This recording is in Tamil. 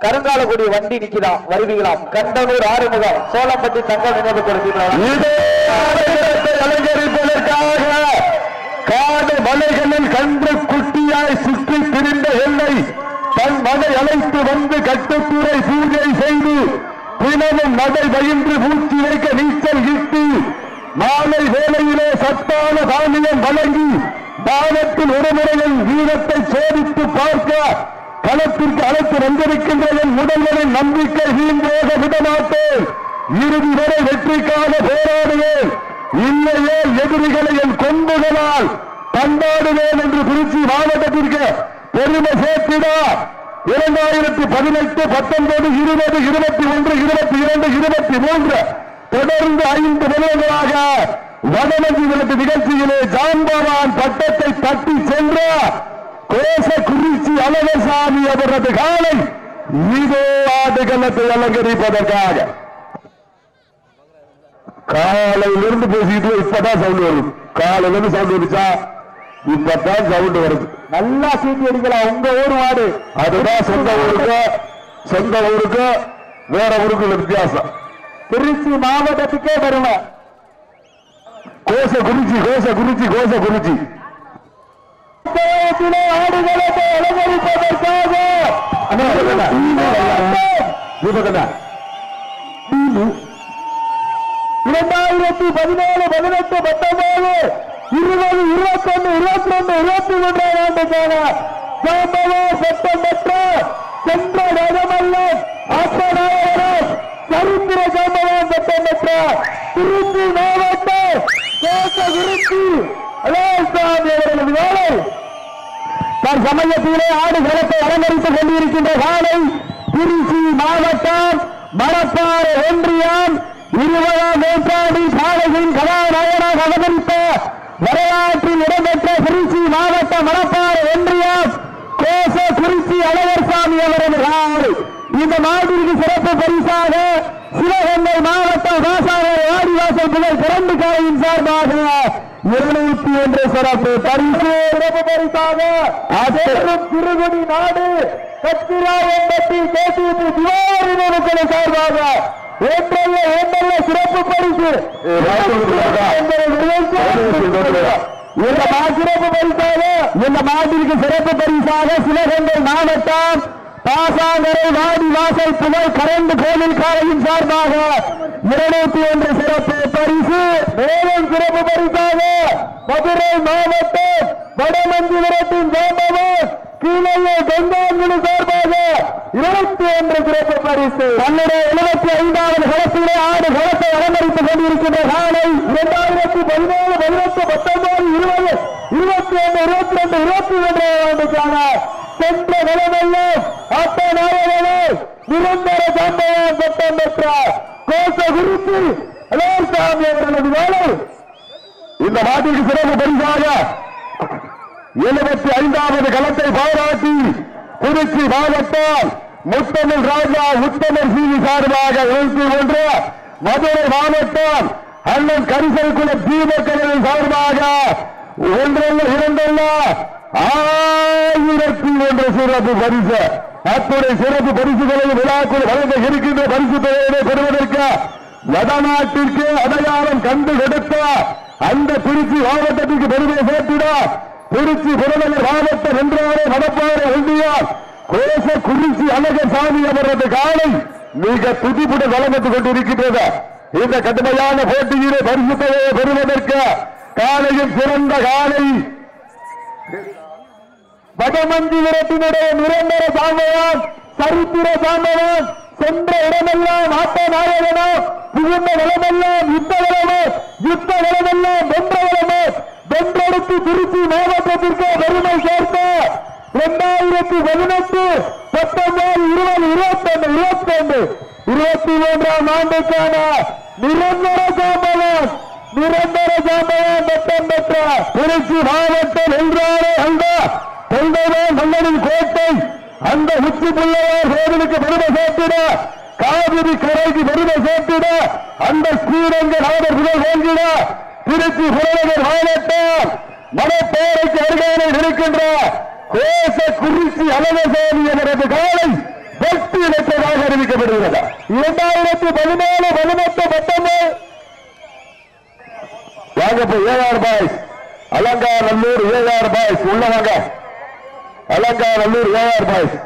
கருங்காலக்குடி வண்டி நிக்கலாம் வருவீங்களாம். கண்டனூர் ஆறுமுகம் சோளம்பட்டி தங்க நினைவு கொடுக்கிறார். அலங்கரிப்பதற்காக காடு மலைகளில் கன்று குட்டியாய் சுற்றி திரிந்த எல்லை தன் மகை அழைத்து வந்து கட்டுத்துறை பூஜை செய்து தினமும் நடை பயின்று பூச்சி வைக்க நீச்சல் இட்டு மாலை வேளையிலே சத்தான தானியம் வழங்கி தானத்தில் ஒருமுறையில் வீரத்தை சோதித்து பார்க்க களத்திற்கு அழைத்து வந்திருக்கின்ற என் முதல்வரின் நம்பிக்கை வீண்போக விடமாட்டேன். இறுதி வரை வெற்றிக்காக போராடுவேன். இல்லையே எதிரிகளை என் கொம்புகளால் பந்தாடுவேன் என்று திருச்சி மாவட்டத்திற்கு பெருமை சேர்த்திட 2018, 19, 20, 21, 22, 23 தொடர்ந்து 5 நிலையங்களாக வடமஞ்சி விளக்கு நிகழ்ச்சியிலே ஜாம்பவான் பட்டத்தை தட்டி சென்ற கோசக்குறிச்சி அழகசாமி அவரது காலை இதோ ஆடுகளத்தை அலங்கரிப்பதற்காக காலையிலிருந்து பேசிட்டு இப்பதான் சவுண்ட் வருது. காலையிலிருந்து சவுண்ட் வந்துச்சா இப்பதான் சவுண்ட் வருது. நல்லா சீட்டி அடிக்கலாம். உங்க ஊர் மாடு அதுதான் சொந்த ஊருக்கு வேற ஊருக்கு வித்தியாசம். திருச்சி மாவட்டத்துக்கே பெருமை. கோசக்குறிச்சி ஆடுகளத்தை அலங்கரிப்பதற்காக 2017, 18, 19, 20, 21, 22, 23 ஆண்டுக்கான ஜாம்பவா சட்டம் பெற்ற சென்ற இடமல்ல ஆட்டநாயகர் சரித்திர ஜாம்பவான் சட்டம் பெற்ற திருச்சி மாவட்டம் கோசக்குறிச்சி அழகசாமி அவர்களது வேலை சமயத்திலே ஆடுகளத்தை அலங்கரித்துக் கொண்டிருக்கின்ற காலை திருச்சி மாவட்டம் மணப்பாறை ஒன்றியம் 20ஆம் நூற்றாண்டில் காலையின் கதாநாயகனாக அவதரித்த வரலாற்றில் இடம்பெற்ற திருச்சி மாவட்டம் மணப்பாறை ஒன்றியம் கோசக்குறிச்சி அழகர்சாமி அவரது காலை. இந்த நாட்டிற்கு சிறப்பு பரிசாக சிவகங்கை மாவட்டம் காசாவூர் வாடிவாசல் புகழ் பிறந்து காலையின் சார்பாக 201 சிறப்பு பரிசு. சிறப்பு பரிசாக திருகுடி நாடு கத்திராயம்பட்டி கேசிபி திவாரி நிறுவன சார்பாக ஒன்றல்ல சிறப்பு பரிசு. இந்த மாட்டிற்கு சிறப்பு பரிசாக சிவகங்கை மாவட்டம் பாசாங்கரை வாடிவாசல் புகழ் கரண்டு கோவில் காலையின் சார்பாக 201 சிறப்பு பரிசு. மேலும் சிறப்பு பரிசாக மதுரை மாவட்டம் வடமஞ்சி விரட்டின் ஜாம்பவான் கீழையே கங்காங்குடி சார்பாக 21 சிறப்பு பரிசு. தன்னுடைய 75வது களத்திலே ஆடு களத்தை அலங்கரித்துக் கொண்டிருக்கின்ற காலை 2017, 18, 19, 20, 21, 22, 23 ஆண்டுக்கான சென்ற நிலமெல்லாம் ஆட்டநாயகனே நிரந்தர ஜாம்பவான் சட்டம் பெற்ற கோசக்குறிச்சி அழகர்சாமி அவர்களது வேலை. இந்த நாட்டிற்கு சிறப்பு பரிசாக 75வது களத்தை பாராட்டி திருச்சி மாவட்டம் முத்தமிழ் ராஜா உத்தமர் சிவி சார்பாக 21, மதுரை மாவட்டம் அண்ணன் கரிசல் குல தீபக்கலின் சார்பாக 1, 2, 1001 சிறப்பு பரிசு. அத்துறை சிறப்பு பரிசுகளை விழாக்குள் வழங்க இருக்கின்ற பரிசு தொகையை பெறுவதற்கு வடநாட்டிற்கு அடையாளம் கண்டு கொடுத்த அந்த திருச்சி மாவட்டத்திற்கு பெருமை சேர்த்திட திருச்சி புறநகர் மாவட்டம் என்றாலே மணப்பாறை ஒன்றியம் கோசக்குறிச்சி அழகசாமி அவரது காலை மிக துடிப்புட வழங்கத்துக் கொண்டிருக்கின்றது. இந்த கடுமையான போட்டியிலே பரிசு தொகையை பெறுவதற்கு காலையில் சிறந்த காலை வடமஞ்சி விரட்டினுடைய நிரந்தர ஜாம்பவான் சரித்திர ஜாம்பவான் சென்ற இடமெல்லாம் ஆட்டநாயகனோ புகுந்த நிலமெல்லாம் யுத்த நிலமெல்லாம் வென்றவரமோ வென்றெடுத்து திருச்சி மாவட்டத்திற்கு பெருமை சேர்த்த 2018, 19, 20, 21, 23ஆம் ஆண்டுக்கான நிரந்தர ஜாம்பவான் பட்டம் பெற்ற திருச்சி மாவட்டம் என்றாலே அந்த மன்னனின் கோட்டை அந்த உச்சி பிள்ளையார் கோவிலுக்கு பெருமை சேர்த்திட காவிரி கரைக்கு பெருமை சேர்த்திட அந்த ஸ்ரீரங்க நாதர்கள் வேண்டிட திருச்சி புறநகர் மாவட்டம் மணப்பாறைக்கு அருகாமையில் இருக்கின்ற கோசக்குறிச்சி அழகசாமி அவரது காலை வெற்றியிலே 2017 18 வாங்க AR boys Alanganallur AR boys உள்ள வாங்க அலங்காநல்லூர் ஏஆர் பாய்ஸ்